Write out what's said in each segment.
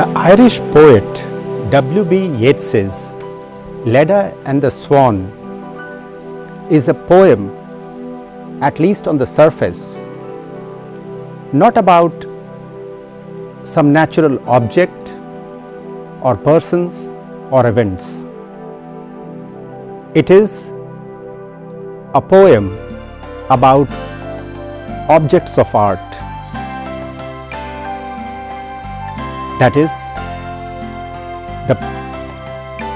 The Irish poet W.B. Yeats's Leda and the Swan is a poem, at least on the surface, not about some natural object or persons or events. It is a poem about objects of art, that is, the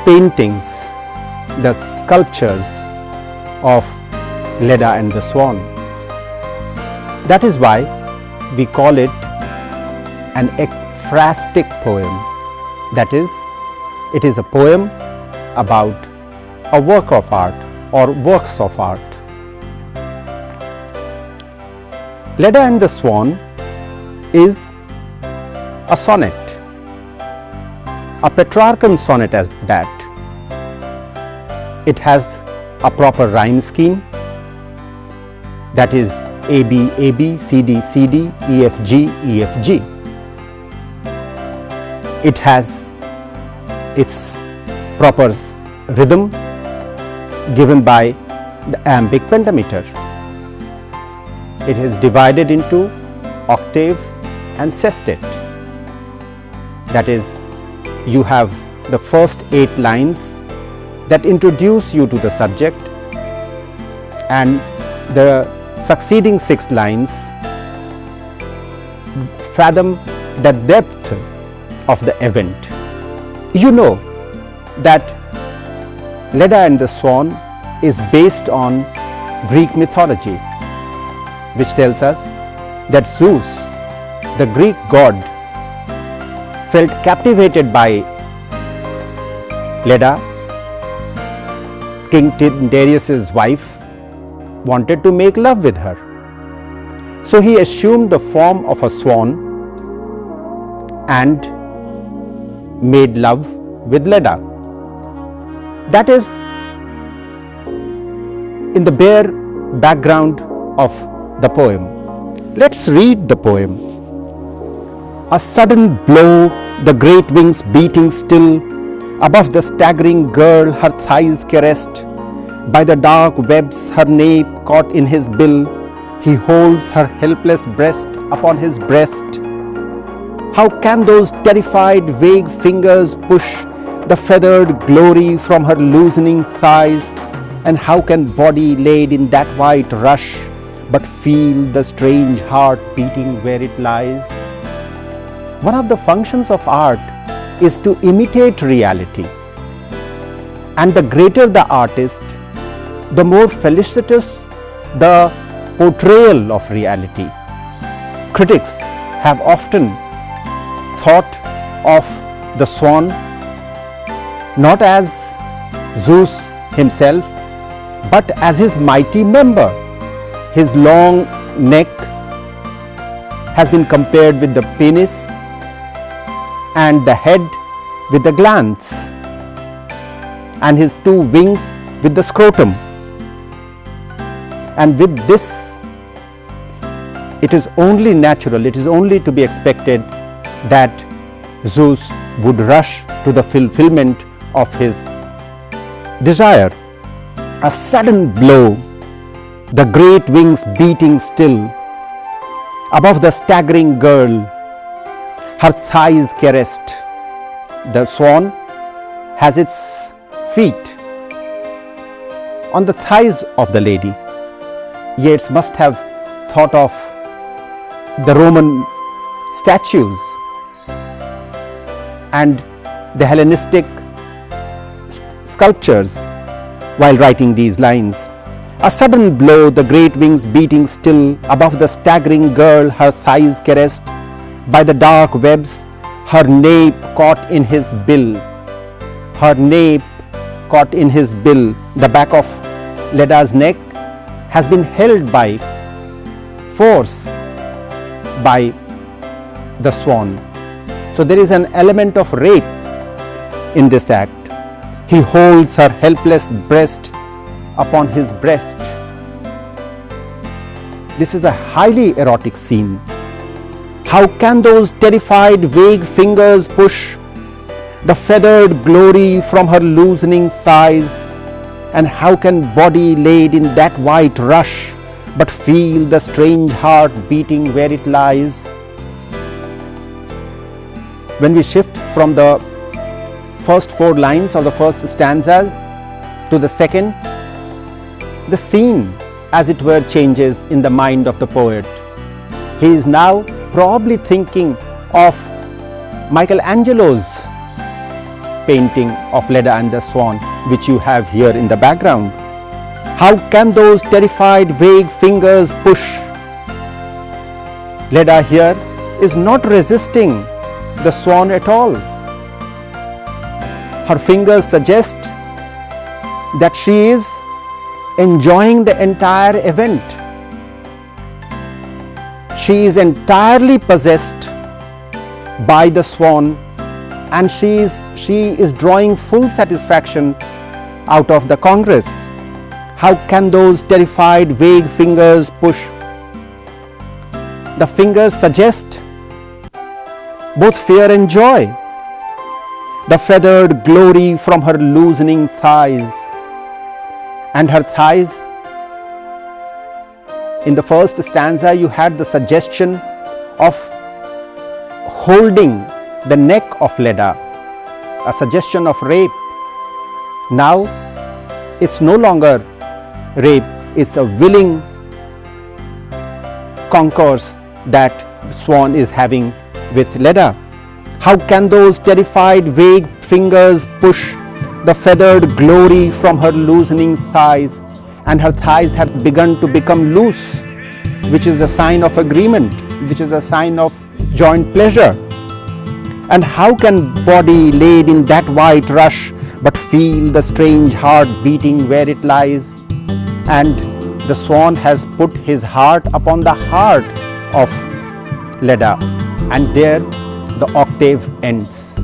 paintings, the sculptures of Leda and the Swan. That is why we call it an ecphrastic poem. That is, it is a poem about a work of art or works of art. Leda and the Swan is a sonnet, a Petrarchan sonnet as that. It has a proper rhyme scheme, that is AB, AB, CD, CD, EFG, EFG. It has its proper rhythm given by the iambic pentameter. It is divided into octave and sestet. That is, you have the first 8 lines that introduce you to the subject, and the succeeding 6 lines fathom the depth of the event. You know that Leda and the Swan is based on Greek mythology, which tells us that Zeus, the Greek god, felt captivated by Leda. King Darius's wife wanted to make love with her, so he assumed the form of a swan and made love with Leda. That is in the bare background of the poem. Let's read the poem. A sudden blow, the great wings beating still, above the staggering girl her thighs caressed, by the dark webs her nape caught in his bill, he holds her helpless breast upon his breast. How can those terrified vague fingers push the feathered glory from her loosening thighs, and how can body laid in that white rush but feel the strange heart beating where it lies? One of the functions of art is to imitate reality, and the greater the artist, the more felicitous the portrayal of reality. Critics have often thought of the swan not as Zeus himself, but as his mighty member. His long neck has been compared with the penis, and the head with the glans, and his 2 wings with the scrotum. And with this, it is only natural, it is only to be expected that Zeus would rush to the fulfillment of his desire. A sudden blow, the great wings beating still, above the staggering girl, her thighs caressed. The swan has its feet on the thighs of the lady. Yeats must have thought of the Roman statues and the Hellenistic sculptures while writing these lines. A sudden blow, the great wings beating still, above the staggering girl her thighs caressed, by the dark webs her nape caught in his bill. Her nape caught in his bill. The back of Leda's neck has been held by force by the swan. So there is an element of rape in this act. He holds her helpless breast upon his breast. This is a highly erotic scene, How can those terrified vague fingers push the feathered glory from her loosening thighs? And how can body laid in that white rush but feel the strange heart beating where it lies? When we shift from the first 4 lines of the first stanza to the second, the scene as it were changes in the mind of the poet. He is now probably thinking of Michelangelo's painting of Leda and the Swan, which you have here in the background. How can those terrified vague fingers push? Leda here is not resisting the swan at all. Her fingers suggest that she is enjoying the entire event. She is entirely possessed by the swan, and she is drawing full satisfaction out of the congress. How can those terrified vague fingers push? The fingers suggest both fear and joy. The feathered glory from her loosening thighs, and her thighs. In the first stanza you had the suggestion of holding the neck of Leda, a suggestion of rape. Now it's no longer rape, it's a willing concourse that Swan is having with Leda. How can those terrified vague fingers push the feathered glory from her loosening thighs? And her thighs have begun to become loose, which is a sign of agreement, which is a sign of joint pleasure. And how can body laid in that white rush but feel the strange heart beating where it lies? And the swan has put his heart upon the heart of Leda, and there the octave ends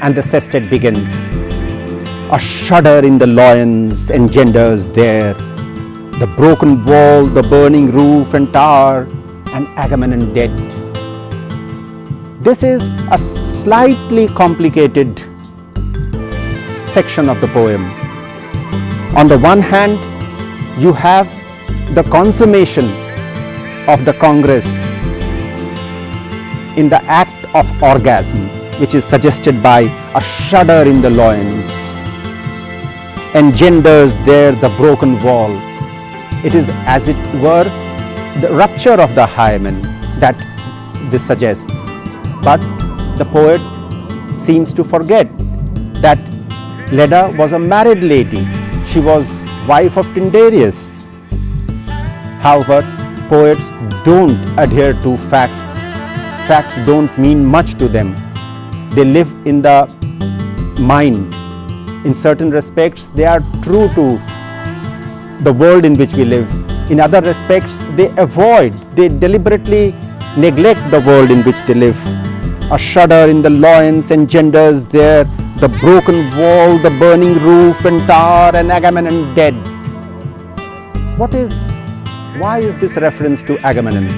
and the sestet begins. A shudder in the loins engenders there the broken wall, the burning roof and tower, and Agamemnon dead. This is a slightly complicated section of the poem. On the one hand, you have the consummation of the congress in the act of orgasm, which is suggested by a shudder in the loins, engenders there the broken wall. It is as it were the rupture of the hymen that this suggests. But the poet seems to forget that Leda was a married lady. She was wife of Tyndareus. However, poets don't adhere to facts. Facts don't mean much to them. They live in the mind. In certain respects, they are true to the world in which we live. In other respects, they deliberately neglect the world in which they live. A shudder in the loins engenders there the broken wall, the burning roof and tower, and Agamemnon dead. Why is this reference to Agamemnon?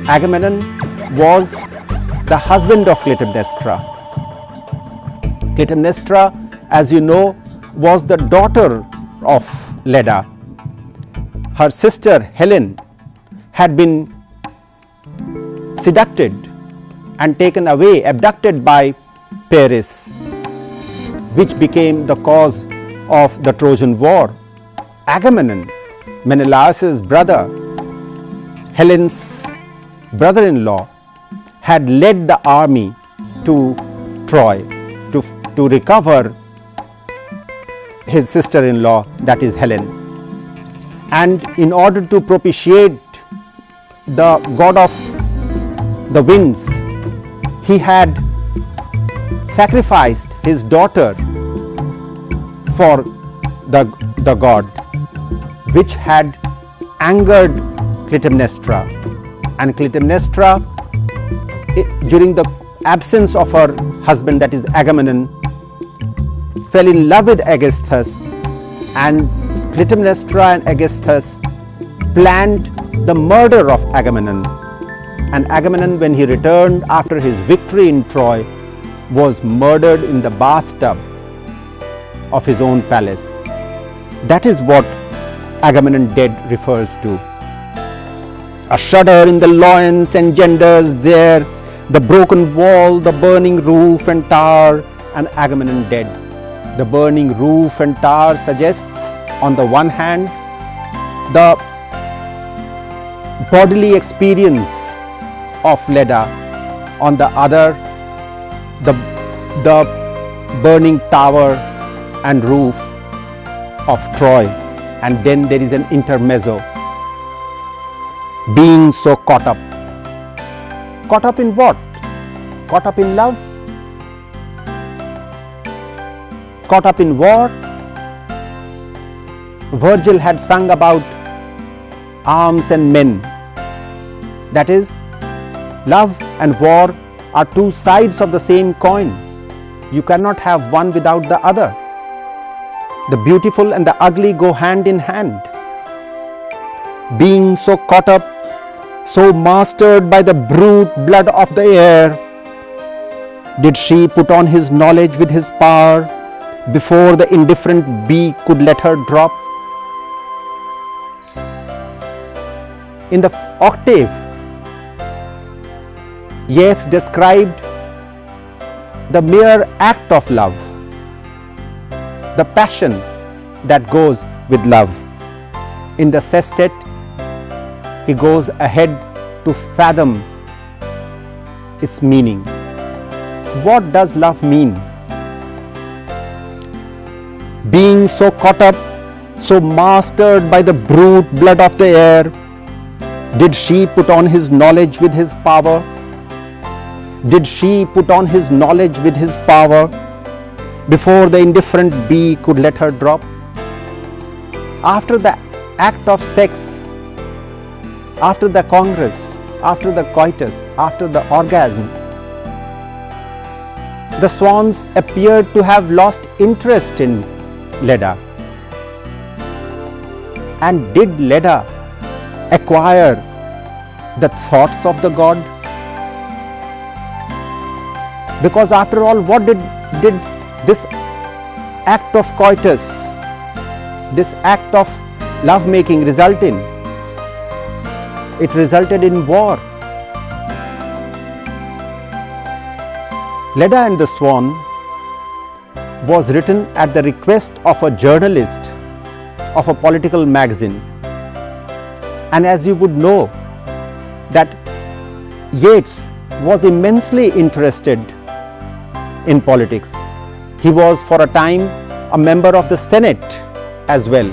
Agamemnon was the husband of Clytemnestra. Clytemnestra, as you know, was the daughter of Leda. Her sister Helen had been seduced and taken away, abducted by Paris, which became the cause of the Trojan War. Agamemnon, Menelaus's brother, Helen's brother-in-law, had led the army to Troy to recover his sister-in-law, that is Helen. And in order to propitiate the god of the winds, he had sacrificed his daughter for the god, which had angered Clytemnestra. And Clytemnestra, during the absence of her husband, that is Agamemnon, fell in love with Aegisthus, and Clytemnestra and Aegisthus planned the murder of Agamemnon. And Agamemnon, when he returned after his victory in Troy, was murdered in the bathtub of his own palace. That is what Agamemnon dead refers to. A shudder in the loins engenders there the broken wall, the burning roof and tower, and Agamemnon dead. The burning roof and tower suggests, on the one hand, the bodily experience of Leda, on the other, the burning tower and roof of Troy. And then there is an intermezzo. Being so caught up. Caught up in what? Caught up in love? Caught up in war? Virgil had sung about arms and men. That is, love and war are two sides of the same coin. You cannot have one without the other. The beautiful and the ugly go hand in hand. Being so caught up, so mastered by the brute blood of the air, did she put on his knowledge with his power before the indifferent bee could let her drop? In the octave, Yeats described the mere act of love, the passion that goes with love. In the sestet, he goes ahead to fathom its meaning. What does love mean? Being so caught up, so mastered by the brute blood of the air, did she put on his knowledge with his power? Did she put on his knowledge with his power before the indifferent bee could let her drop? After the act of sex, after the congress, after the coitus, after the orgasm, the swans appeared to have lost interest in Leda. And did Leda acquire the thoughts of the god? Because after all, what did this act of coitus, this act of love-making result in? It resulted in war. Leda and the Swan was written at the request of a journalist of a political magazine. And as you would know, that Yeats was immensely interested in politics. He was for a time a member of the Senate as well.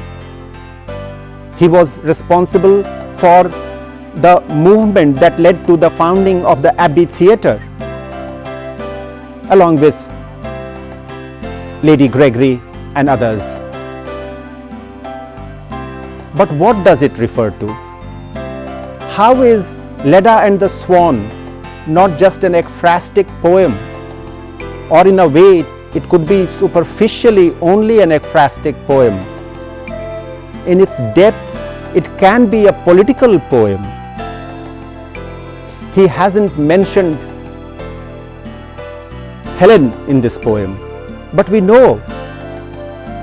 He was responsible for the movement that led to the founding of the Abbey Theatre, along with Lady Gregory and others. But what does it refer to? How is Leda and the Swan not just an ecphrastic poem, or in a way it could be superficially only an ecphrastic poem? In its depth, it can be a political poem. He hasn't mentioned Helen in this poem, but we know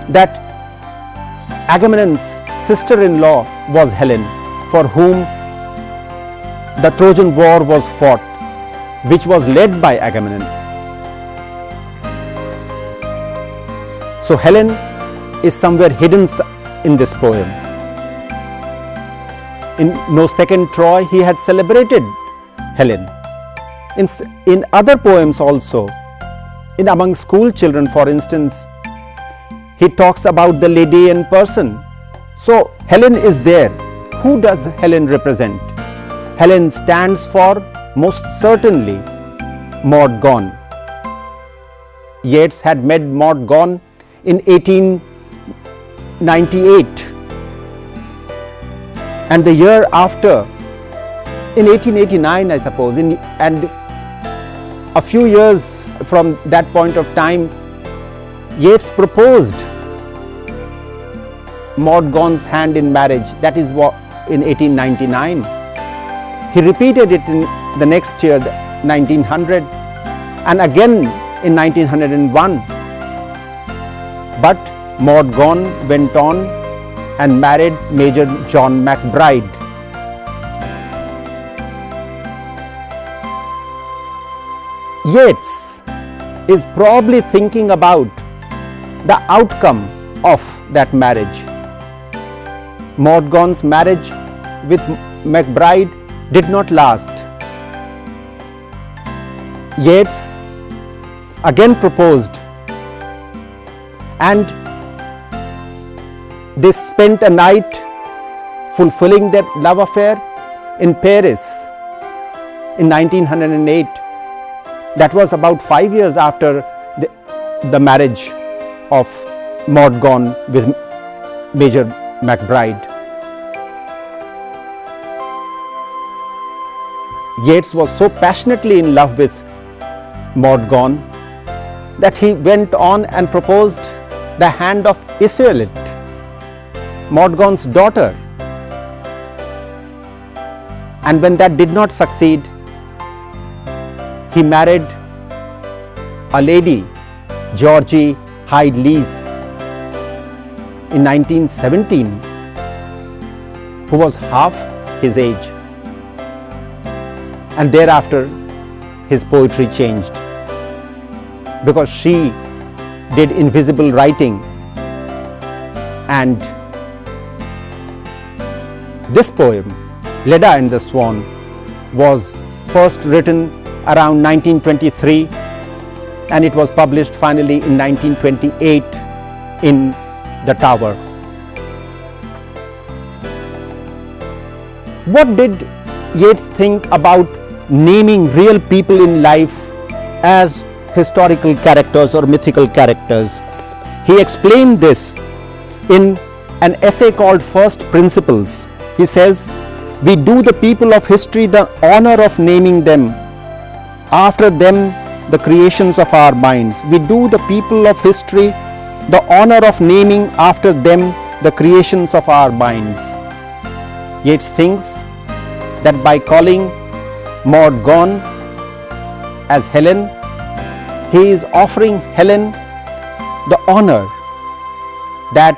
that Agamemnon's sister-in-law was Helen, for whom the Trojan War was fought, which was led by Agamemnon. So Helen is somewhere hidden in this poem. In No Second Troy, he had celebrated Helen. In other poems also, in among school children, for instance, he talks about the Ledaean person. So Helen is there. Who does Helen represent? Helen stands for, most certainly, Maud Gonne. Yeats had met Maud Gonne in 1898, and the year after, in 1889, I suppose, and a few years from that point of time, Yeats proposed Maud Gonne's hand in marriage. That is what in 1899. He repeated it in the next year, 1900, and again in 1901. But Maud Gonne went on and married Major John McBride. Yeats is probably thinking about the outcome of that marriage. Maud Gonne's marriage with McBride did not last. Yeats again proposed, and they spent a night fulfilling their love affair in Paris in 1908. That was about 5 years after the marriage of Maud Gonne with Major McBride. Yeats was so passionately in love with Maud Gonne that he went on and proposed the hand of Iseult, Maud Gonne's daughter. And when that did not succeed, he married a lady, Georgie Hyde-Lees, in 1917, who was half his age. And thereafter, his poetry changed, because she did invisible writing, and this poem, Leda and the Swan, was first written around 1923, and it was published finally in 1928 in The Tower. What did Yeats think about naming real people in life as historical characters or mythical characters? He explained this in an essay called First Principles. He says, "We do the people of history the honor of naming them, after them the creations of our minds." We do the people of history the honor of naming after them the creations of our minds. Yeats thinks that by calling Maud Gonne as Helen, he is offering Helen the honor that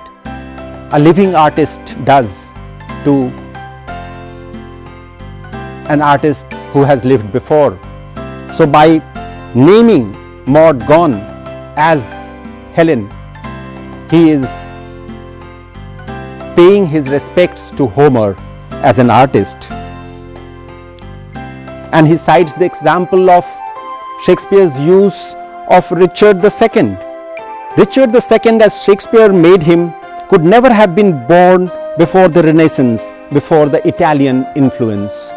a living artist does to an artist who has lived before. So by naming Maud Gonne as Helen, he is paying his respects to Homer as an artist. And he cites the example of Shakespeare's use of Richard II. Richard II, as Shakespeare made him, could never have been born before the Renaissance, before the Italian influence.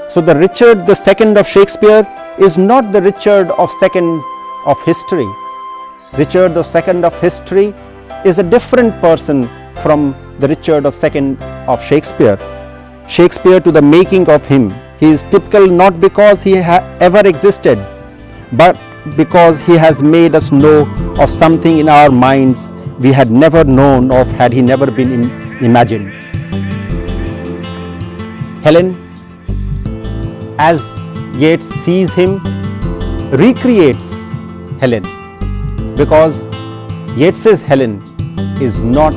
So the Richard II of Shakespeare is not the Richard II of history. Richard II of history is a different person from the Richard II of Shakespeare. Shakespeare, to the making of him, he is typical not because he ever existed, but because he has made us know of something in our minds we had never known of had he never been imagined. Helen, as Yeats sees him, recreates Helen, because Yeats's Helen is not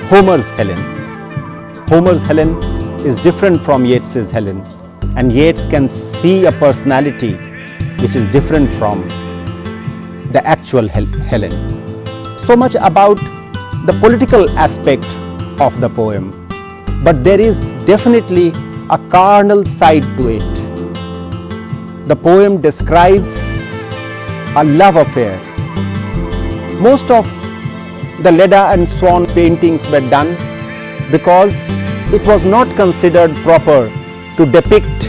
Homer's Helen. Homer's Helen is different from Yeats's Helen, and Yeats can see a personality which is different from the actual Helen. So much about the political aspect of the poem, but there is definitely a carnal side to it. The poem describes a love affair. Most of the Leda and Swan paintings were done because it was not considered proper to depict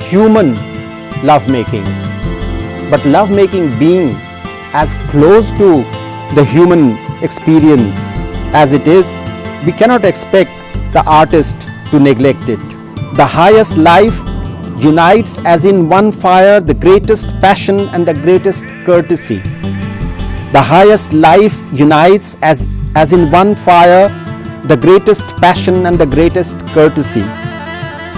human lovemaking. But lovemaking being as close to the human experience as it is, we cannot expect the artist to neglect it. The highest life unites as in one fire the greatest passion and the greatest courtesy. The highest life unites as in one fire the greatest passion and the greatest courtesy.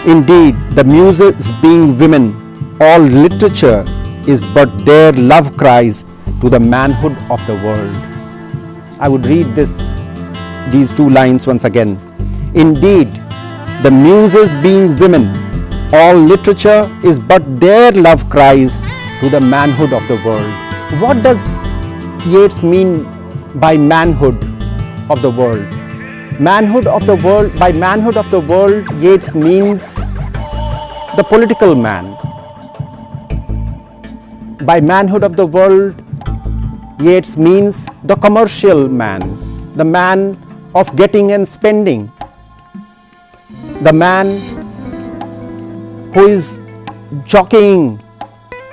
Indeed, the muses being women, all literature is but their love cries to the manhood of the world. I would read these two lines once again. Indeed, the muses being women, all literature is but their love cries to the manhood of the world. What does Yeats mean by manhood of the world? Manhood of the world, by manhood of the world, Yeats means the political man. By manhood of the world, Yeats means the commercial man, the man of getting and spending, the man who is jockeying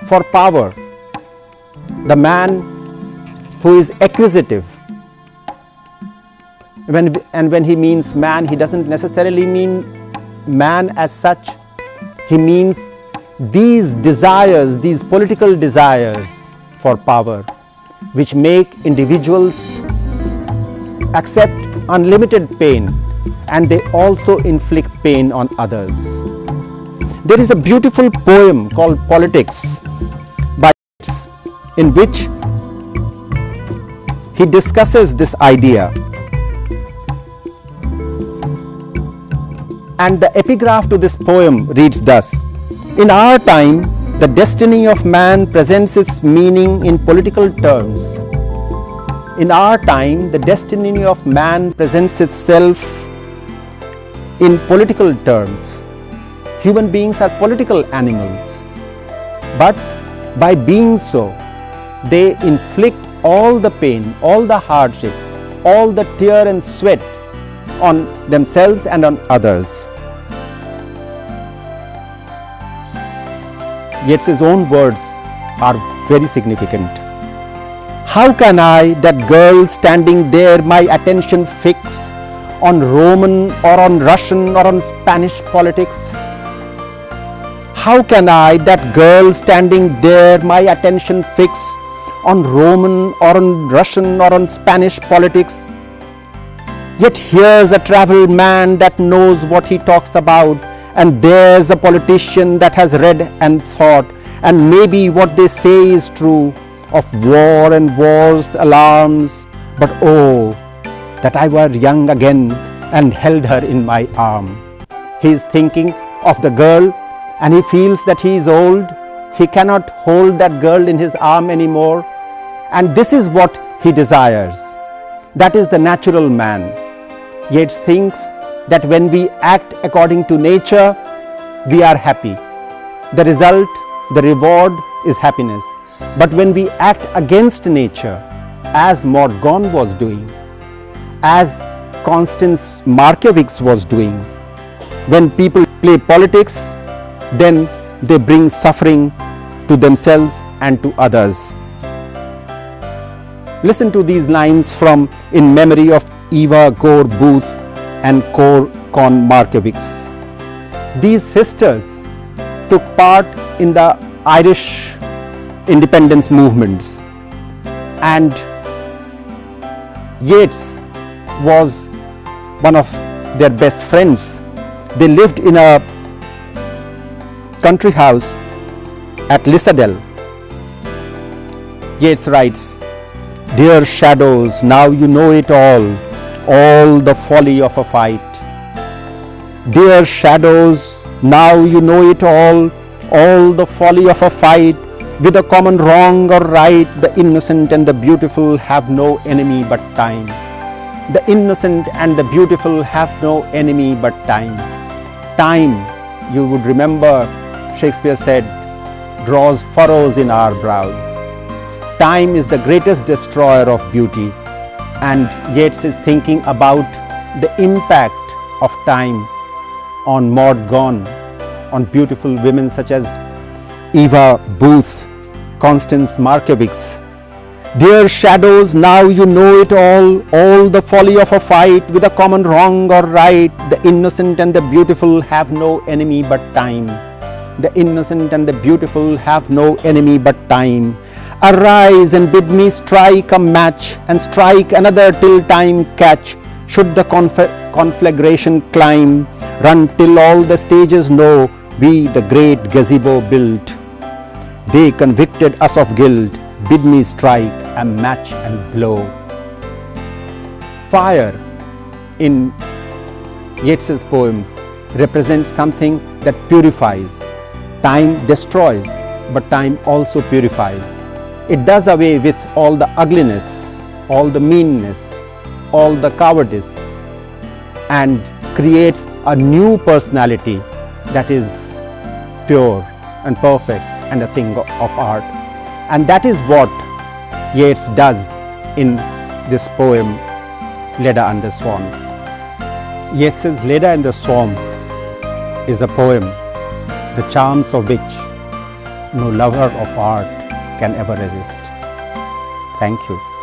for power, the man who is acquisitive. When he means man, he doesn't necessarily mean man as such. He means these desires, these political desires for power, which make individuals accept unlimited pain, and they also inflict pain on others. There is a beautiful poem called Politics by Yeats, in which he discusses this idea. And the epigraph to this poem reads thus: in our time, the destiny of man presents its meaning in political terms. In our time, the destiny of man presents itself in political terms. Human beings are political animals, but by being so, they inflict all the pain, all the hardship, all the tear and sweat on themselves and on others. Yeats' own words are very significant. How can I, that girl standing there, my attention fix on Roman or on Russian or on Spanish politics? How can I, that girl standing there, my attention fix on Roman or on Russian or on Spanish politics? Yet here's a travelled man that knows what he talks about, and there's a politician that has read and thought, and maybe what they say is true of war and war's alarms. But oh, that I were young again and held her in my arm. He is thinking of the girl, and he feels that he is old. He cannot hold that girl in his arm anymore. And this is what he desires. That is the natural man. Yeats thinks that when we act according to nature, we are happy. The result, the reward is happiness. But when we act against nature, as Morgan was doing, as Constance Markievicz was doing, when people play politics, then they bring suffering to themselves and to others. Listen to these lines from In Memory of Eva Gore Booth and Con Markievicz. These sisters took part in the Irish independence movements, and Yeats was one of their best friends. They lived in a country house at Lissadell. Yeats writes, "Dear shadows, now you know it all the folly of a fight. Dear shadows, now you know it all the folly of a fight. With a common wrong or right, the innocent and the beautiful have no enemy but time. The innocent and the beautiful have no enemy but time." Time, you would remember, Shakespeare said, draws furrows in our brows. Time is the greatest destroyer of beauty, and Yeats is thinking about the impact of time on Maud Gonne, on beautiful women such as Eva Booth, Constance Markievicz. Dear shadows, now you know it all the folly of a fight. With a common wrong or right, the innocent and the beautiful have no enemy but time. The innocent and the beautiful have no enemy but time. Arise and bid me strike a match, and strike another till time catch. Should the conflagration climb, run till all the stages know we the great gazebo built. They convicted us of guilt, bid me strike a match and blow. Fire in Yeats's poems represents something that purifies. Time destroys, but time also purifies. It does away with all the ugliness, all the meanness, all the cowardice, and creates a new personality that is pure and perfect and a thing of art. And that is what Yeats does in this poem, Leda and the Swan. Yeats's Leda and the Swan is a poem, the charms of which no lover of art can ever resist. Thank you.